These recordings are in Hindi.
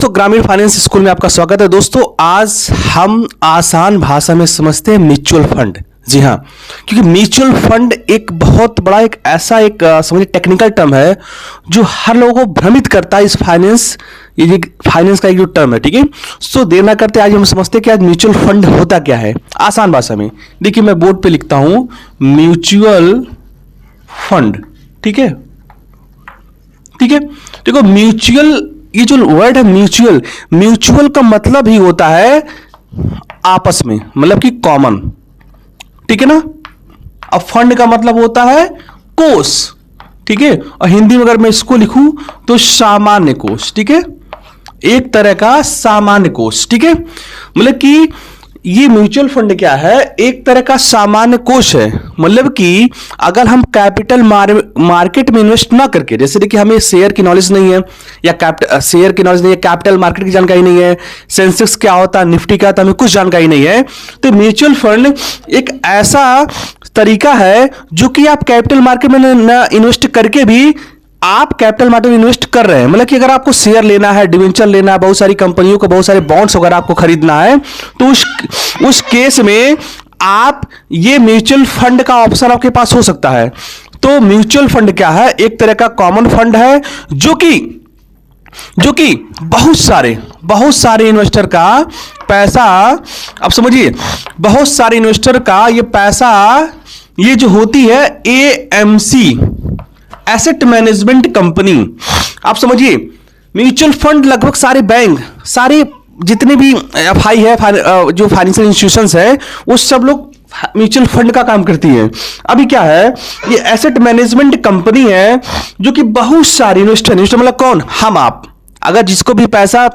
तो ग्रामीण फाइनेंस स्कूल में आपका स्वागत है दोस्तों। आज हम आसान भाषा में समझते हैं म्यूचुअल फंड। जी हाँ, क्योंकि म्यूचुअल फंड एक बहुत बड़ा एक ऐसा एक समझिए टेक्निकल टर्म है जो हर लोगों को भ्रमित करता है। इस ये फाइनेंस का एक जो टर्म है, ठीक है। सो देर ना करते आज हम समझते हैं कि आज म्यूचुअल फंड होता क्या है आसान भाषा में। देखिए मैं बोर्ड पे लिखता हूं म्यूचुअल फंड, ठीक है। देखो म्यूचुअल, ये जो वर्ड है म्यूचुअल, म्यूचुअल का मतलब ही होता है आपस में, मतलब कि कॉमन, ठीक है ना। अब फंड का मतलब होता है कोष, ठीक है। और हिंदी में अगर मैं इसको लिखूं तो सामान्य कोष, ठीक है, एक तरह का सामान्य कोष, ठीक है। मतलब कि ये म्यूचुअल फंड क्या है, एक तरह का सामान्य कोष है। मतलब कि अगर हम कैपिटल मार्केट में इन्वेस्ट ना करके, जैसे देखिए हमें शेयर की नॉलेज नहीं है या शेयर की नॉलेज नहीं है, कैपिटल मार्केट की जानकारी नहीं है, सेंसेक्स क्या होता है, निफ्टी क्या होता है, हमें कुछ जानकारी नहीं है, तो म्यूचुअल फंड एक ऐसा तरीका है जो कि आप कैपिटल मार्केट में ना इन्वेस्ट करके भी आप कैपिटल मार्केट में इन्वेस्ट कर रहे हैं। मतलब कि अगर आपको शेयर लेना है, डिवेंचर लेना है, बहुत सारी कंपनियों को बहुत सारे बॉन्ड्स वगैरह आपको खरीदना है, तो उस केस में आप ये म्यूचुअल फंड का ऑप्शन आपके पास हो सकता है। तो म्यूचुअल फंड क्या है, एक तरह का कॉमन फंड है जो कि बहुत सारे इन्वेस्टर का पैसा, अब समझिए बहुत सारे इन्वेस्टर का ये पैसा, ये जो होती है एएमसी, एसेट मैनेजमेंट कंपनी, आप समझिए म्यूचुअल फंड लगभग सारे बैंक, सारे जितने भी एफआई है, जो फाइनेंशियल इंस्टीट्यूशंस है, वो सब लोग म्यूचुअल फंड का काम करती है। अभी क्या है, ये एसेट मैनेजमेंट कंपनी है जो कि बहुत सारे इन्वेस्टर मतलब कौन, हम आप, अगर जिसको भी पैसा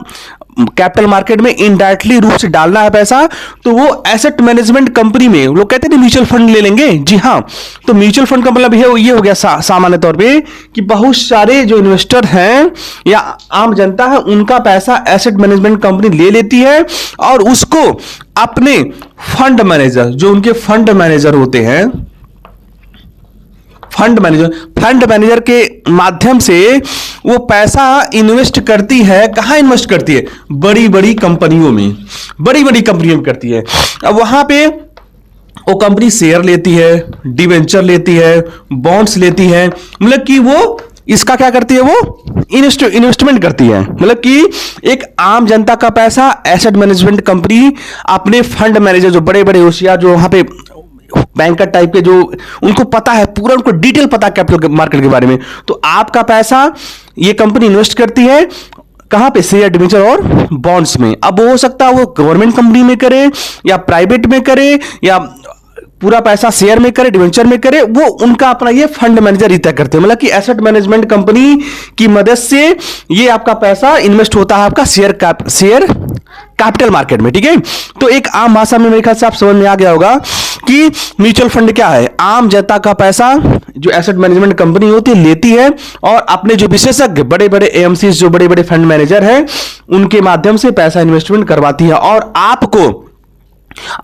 कैपिटल मार्केट में इनडायरेक्टली रूप से डालना है पैसा, तो वो एसेट मैनेजमेंट कंपनी में, लोग कहते हैं म्यूचुअल फंड ले लेंगे। जी हाँ, तो म्यूचुअल फंड का मतलब ये हो गया सामान्य तौर पे कि बहुत सारे जो इन्वेस्टर हैं या आम जनता है, उनका पैसा एसेट मैनेजमेंट कंपनी ले लेती है और उसको अपने फंड मैनेजर, जो उनके फंड मैनेजर होते हैं, फंड मैनेजर के माध्यम से वो पैसा इन्वेस्ट करती है। कहां इन्वेस्ट करती है, बड़ी बड़ी कंपनियों में करती है। अब वहां पे वो कंपनी शेयर लेती है, डिवेंचर लेती है, बॉन्ड्स लेती है, मतलब कि वो इसका क्या करती है, वो इन्वेस्टमेंट करती है। मतलब कि एक आम जनता का पैसा एसेट मैनेजमेंट कंपनी अपने फंड मैनेजर, जो बड़े बड़े होशियार, जो वहां पे बैंकर टाइप के, जो उनको पता है पूरा, उनको डिटेल पता है कैपिटल मार्केट के बारे में, तो आपका पैसा ये कंपनी इन्वेस्ट करती है कहां पे, शेयर, डिवेंचर और बॉन्ड्स में। अब वो हो सकता है वो गवर्नमेंट कंपनी में करे या प्राइवेट में करे या पूरा पैसा शेयर में करे, डिवेंचर में करे, वो उनका अपना ये फंड मैनेजर ही तय करते हैं। मतलब कि एसेट मैनेजमेंट कंपनी की मदद से ये आपका पैसा इन्वेस्ट होता है आपका शेयर कैपिटल मार्केट में, ठीक है। तो एक आम भाषा में मेरे ख्याल से आप समझ में आ गया होगा कि म्यूचुअल फंड क्या है, आम जनता का पैसा जो एसेट मैनेजमेंट कंपनी होती है लेती है और अपने जो विशेषज्ञ बड़े बड़े एएमसी, जो बड़े बड़े फंड मैनेजर हैं, उनके माध्यम से पैसा इन्वेस्टमेंट करवाती है और आपको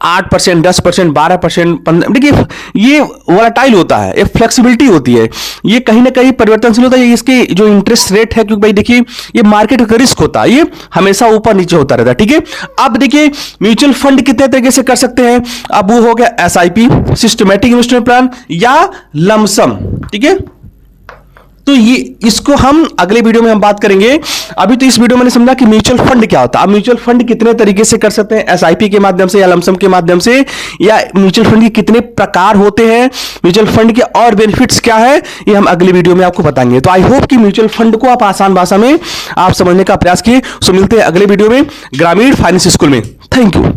8%, 10%, 12%, देखिए ये वोलेटाइल होता है, ये फ्लेक्सिबिलिटी होती है, ये कहीं ना कहीं परिवर्तनशील होता है। ये इसके जो इंटरेस्ट रेट है, क्योंकि भाई देखिए ये मार्केट का रिस्क होता है, ये हमेशा ऊपर नीचे होता रहता है, ठीक है। अब देखिए म्यूचुअल फंड कितने तरीके से कर सकते हैं। अब वो हो गया एसआईपी, सिस्टमैटिक इन्वेस्टमेंट प्लान, या लमसम, ठीक है। तो ये इसको हम अगले वीडियो में हम बात करेंगे। अभी तो इस वीडियो में मैंने समझा कि म्यूचुअल फंड क्या होता है। अब म्यूचुअल फंड कितने तरीके से कर सकते हैं, एसआईपी के माध्यम से या लमसम के माध्यम से, या म्यूचुअल फंड के कितने प्रकार होते हैं, म्यूचुअल फंड के और बेनिफिट्स क्या है, ये हम अगले वीडियो में आपको बताएंगे। तो आई होप कि म्यूचुअल फंड को आप आसान भाषा में आप समझने का प्रयास किए। सो मिलते हैं अगले वीडियो में ग्रामीण फाइनेंस स्कूल में। Thank you.